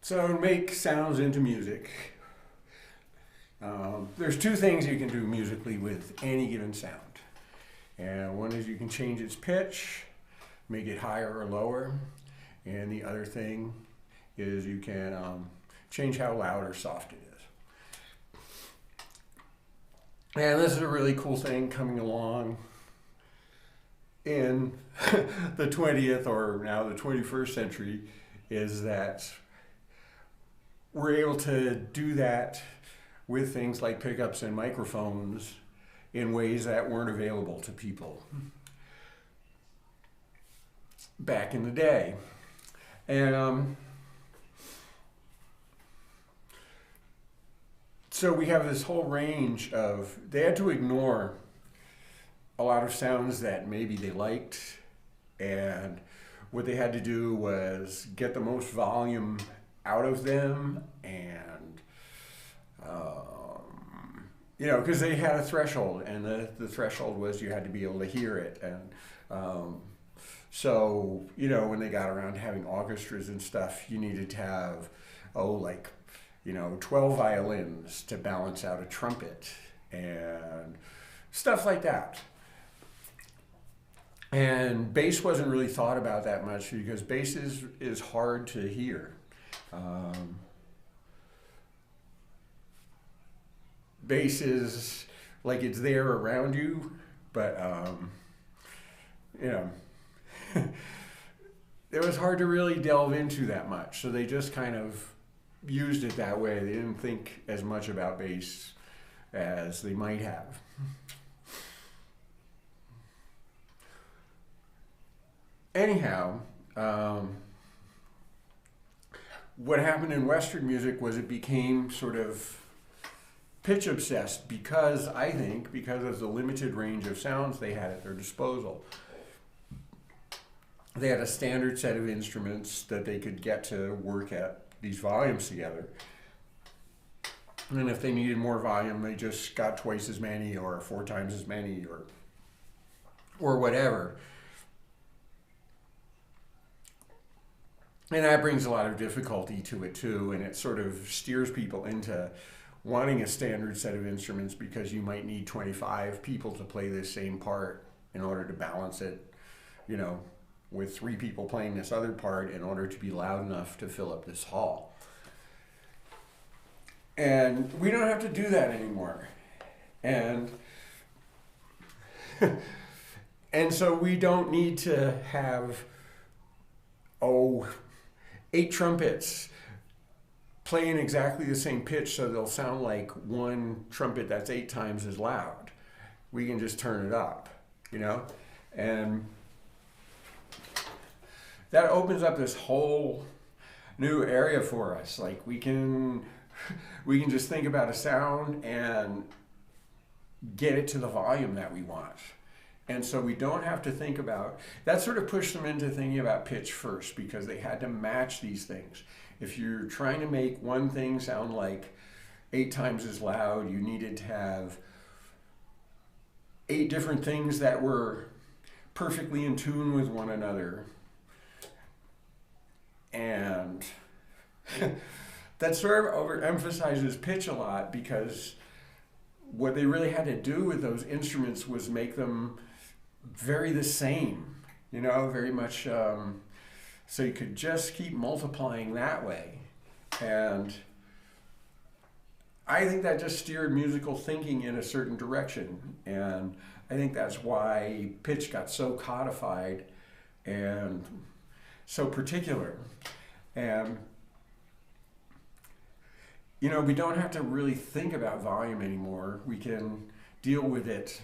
So to make sounds into music, there's two things you can do musically with any given sound. And one is you can change its pitch, make it higher or lower. And the other thing is you can change how loud or soft it is. And this is a really cool thing coming along in the 20th or now the 21st century, is that we're able to do that with things like pickups and microphones in ways that weren't available to people back in the day. And so we have this whole range of, they had to ignore a lot of sounds that maybe they liked, and what they had to do was get the most volume out of them, and because they had a threshold, and the threshold was you had to be able to hear it. And so when they got around to having orchestras and stuff, you needed to have 12 violins to balance out a trumpet and stuff like that. And bass wasn't really thought about that much because bass is hard to hear. Bass is like it's there around you, but it was hard to really delve into that much. So they just kind of used it that way. They didn't think as much about bass as they might have. Anyhow, what happened in Western music was it became sort of pitch obsessed because of the limited range of sounds they had at their disposal. They had a standard set of instruments that they could get to work at these volumes together. And if they needed more volume, they just got twice as many or 4 times as many or whatever. And that brings a lot of difficulty to it too, and it sort of steers people into wanting a standard set of instruments because you might need 25 people to play this same part in order to balance it, with 3 people playing this other part in order to be loud enough to fill up this hall. And we don't have to do that anymore. And so we don't need to have 8 trumpets playing exactly the same pitch so they'll sound like one trumpet that's 8 times as loud. We can just turn it up, and that opens up this whole new area for us. Like we can just think about a sound and get it to the volume that we want. And so we don't have to think about, that sort of pushed them into thinking about pitch first because they had to match these things. If you're trying to make one thing sound like 8 times as loud, you needed to have 8 different things that were perfectly in tune with one another. And that sort of overemphasizes pitch a lot because what they really had to do with those instruments was make them very the same, very much, so you could just keep multiplying that way. And I think that just steered musical thinking in a certain direction. And I think that's why pitch got so codified and so particular. And we don't have to really think about volume anymore. We can deal with it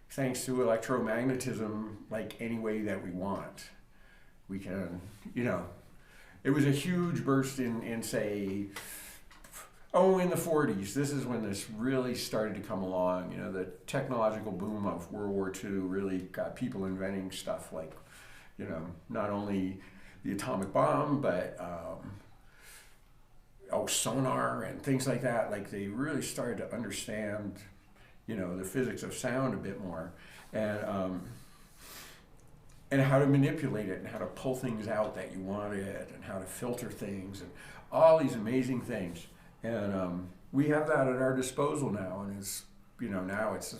thanks to electromagnetism like any way that we want. We can, it was a huge burst in say, in the 40s. This is when this really started to come along. The technological boom of World War II really got people inventing stuff like, not only the atomic bomb, but sonar and things like that. Like they really started to understand, the physics of sound a bit more, and how to manipulate it and how to pull things out that you wanted and how to filter things and all these amazing things. And we have that at our disposal now, and it's, now it's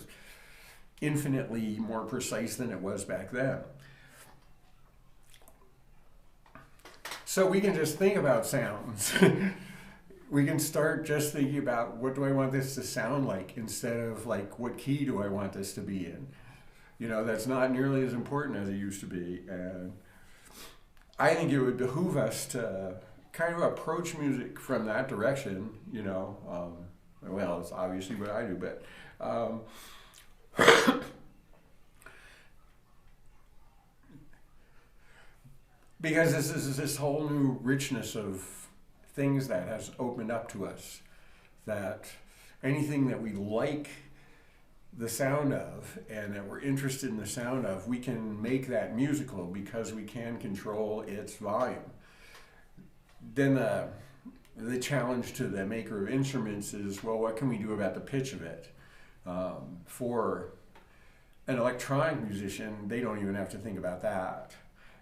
infinitely more precise than it was back then. So we can just think about sounds. We can start just thinking about, what do I want this to sound like, instead of like, what key do I want this to be in? That's not nearly as important as it used to be. And I think it would behoove us to kind of approach music from that direction, well, it's obviously what I do, but because this is this whole new richness of things that has opened up to us, that anything that we like the sound of and that we're interested in the sound of, we can make that musical because we can control its volume. Then the challenge to the maker of instruments is, well, what can we do about the pitch of it? For an electronic musician, they don't even have to think about that.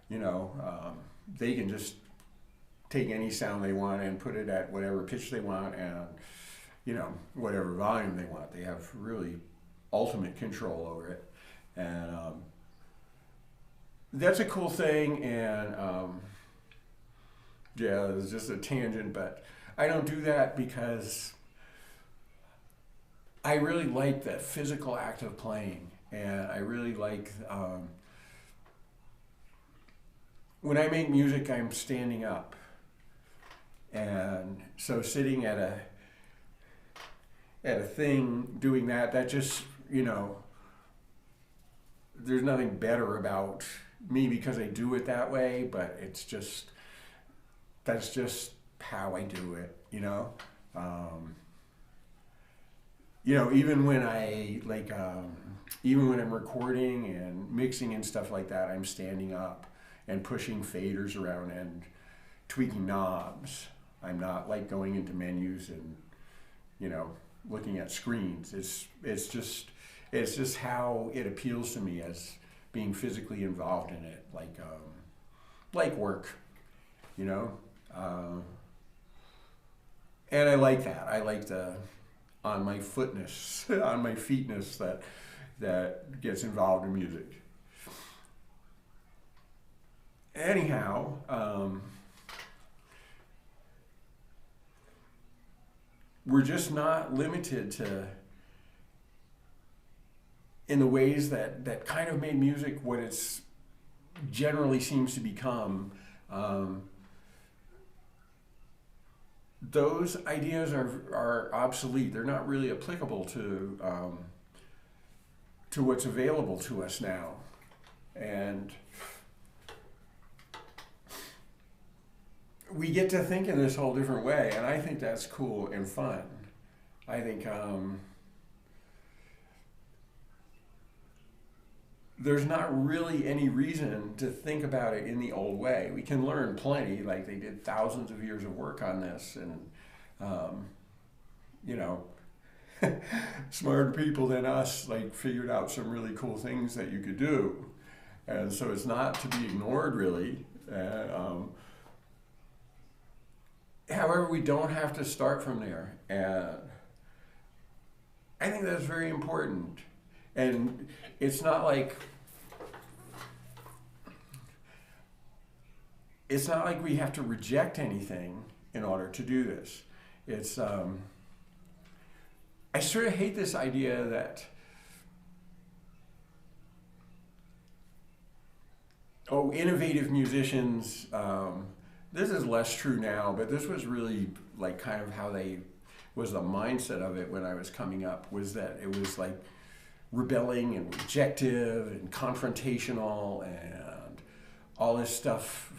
They can just take any sound they want and put it at whatever pitch they want and, whatever volume they want. They have really ultimate control over it. And that's a cool thing. And yeah, it's just a tangent, but I don't do that because I really like the physical act of playing. And I really like, when I make music, I'm standing up. And so sitting at a thing, doing that just, there's nothing better about me because I do it that way, but that's just how I do it, even when even when I'm recording and mixing and stuff like that, I'm standing up and pushing faders around and tweaking knobs. I'm not like going into menus and, looking at screens. It's just how it appeals to me as being physically involved in it, like work, and I like that. I like the on my footness, on my feetness that gets involved in music. Anyhow, we're just not limited to in the ways that kind of made music what it's generally seems to become. Those ideas are obsolete. They're not really applicable to what's available to us now. And we get to think in this whole different way, and I think that's cool and fun. I think there's not really any reason to think about it in the old way. We can learn plenty, like they did thousands of years of work on this, and smarter people than us figured out some really cool things that you could do, and so it's not to be ignored really. However, we don't have to start from there, and I think that's very important. And it's not like we have to reject anything in order to do this. It's I sort of hate this idea that innovative musicians. This is less true now, but this was really kind of how was the mindset of it when I was coming up, was that it was rebelling and rejective and confrontational and all this stuff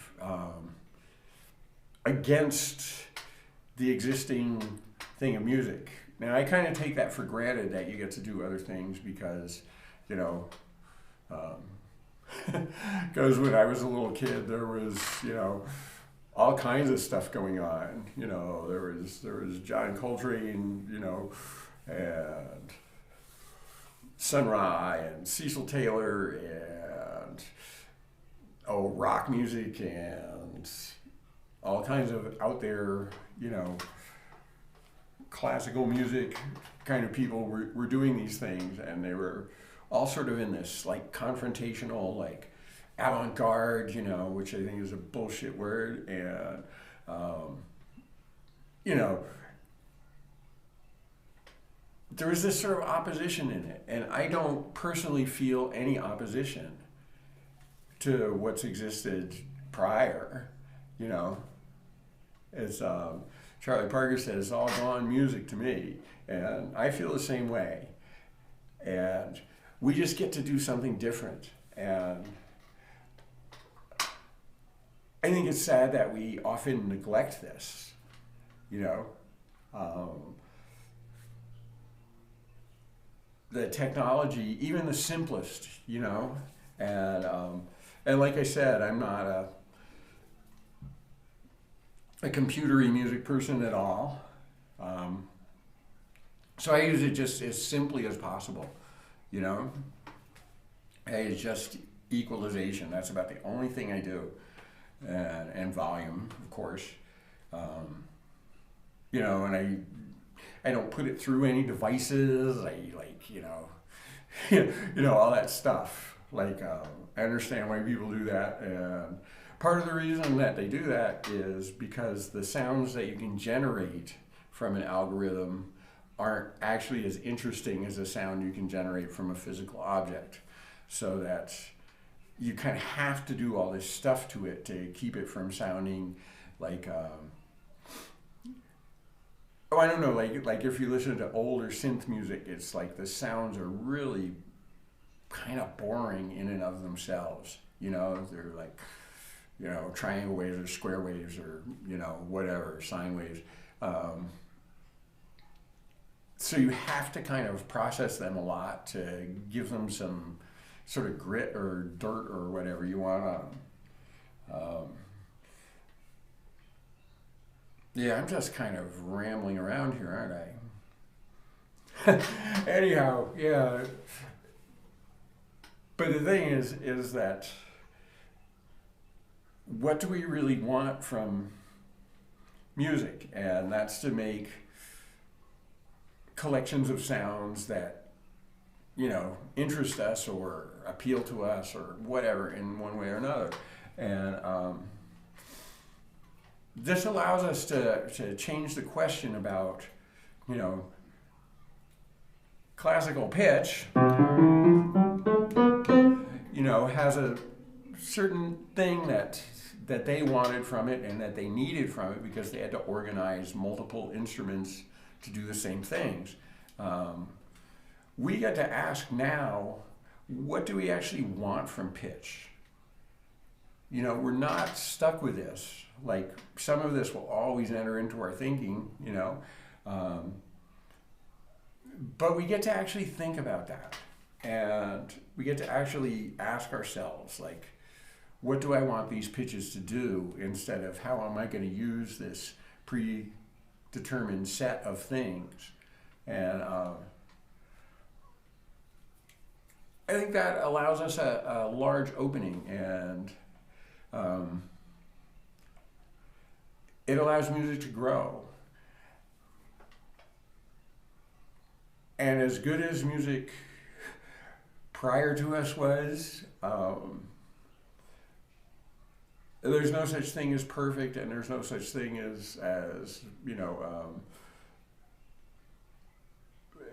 against the existing thing of music. Now I kind of take that for granted that you get to do other things because, because when I was a little kid there was, all kinds of stuff going on. There was John Coltrane, and Sun Ra and Cecil Taylor and rock music and all kinds of out there, you know, classical music kind of people were doing these things, and they were all sort of in this like confrontational, like avant-garde, you know, which I think is a bullshit word, and you know, there was this sort of opposition in it, and I don't personally feel any opposition to what's existed prior, you know. It's Charlie Parker says, it's all gone music to me, and I feel the same way. And we just get to do something different, and I think it's sad that we often neglect this, you know. The technology, even the simplest, you know, and like I said, I'm not a computery music person at all. So I use it just as simply as possible, you know. It's just equalization. That's about the only thing I do, and volume, of course. You know, and I don't put it through any devices. I like, you know, you know, all that stuff. Like, I understand why people do that, and part of the reason that they do that is because the sounds that you can generate from an algorithm aren't actually as interesting as the sound you can generate from a physical object. So that you kind of have to do all this stuff to it to keep it from sounding like, oh, I don't know, like if you listen to older synth music, it's like the sounds are really kind of boring in and of themselves. You know, they're like, you know, triangle waves or square waves or, you know, whatever, sine waves. So you have to kind of process them a lot to give them some sort of grit or dirt or whatever you want on them. Yeah, I'm just kind of rambling around here, aren't I? Anyhow, yeah. But the thing is that what do we really want from music? And that's to make collections of sounds that, you know, interest us or appeal to us or whatever in one way or another. And this allows us to change the question about, you know, classical pitch, you know, has a certain thing that they wanted from it and that they needed from it because they had to organize multiple instruments to do the same things. We get to ask now, what do we actually want from pitch? You know, we're not stuck with this. Like, some of this will always enter into our thinking, you know, but we get to actually think about that. And we get to actually ask ourselves, like, what do I want these pitches to do, instead of how am I going to use this predetermined set of things. And I think that allows us a large opening, and it allows music to grow. And as good as music prior to us was, there's no such thing as perfect, and there's no such thing as you know,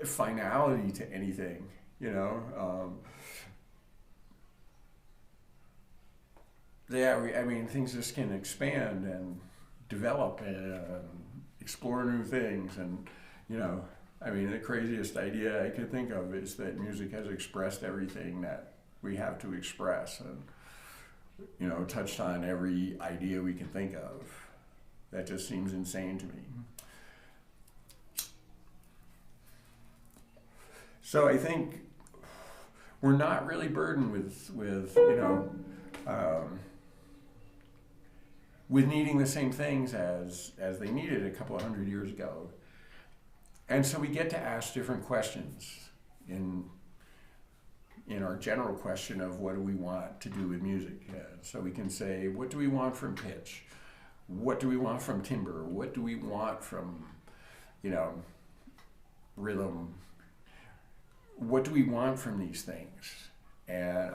finality to anything, you know. Yeah, I mean, things just can expand and develop and explore new things. And, you know, I mean, the craziest idea I could think of is that music has expressed everything that we have to express, and, you know, touched on every idea we can think of. That just seems insane to me. So I think we're not really burdened with you know, with needing the same things as they needed a couple of hundred years ago. And so we get to ask different questions in our general question of what do we want to do with music. So we can say, what do we want from pitch? what do we want from timbre? What do we want from, you know, rhythm? What do we want from these things? And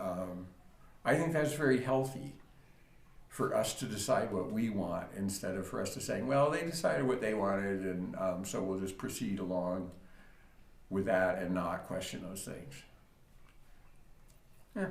I think that's very healthy for us to decide what we want instead of for us to saying, well, they decided what they wanted, and so we'll just proceed along with that and not question those things. Yeah.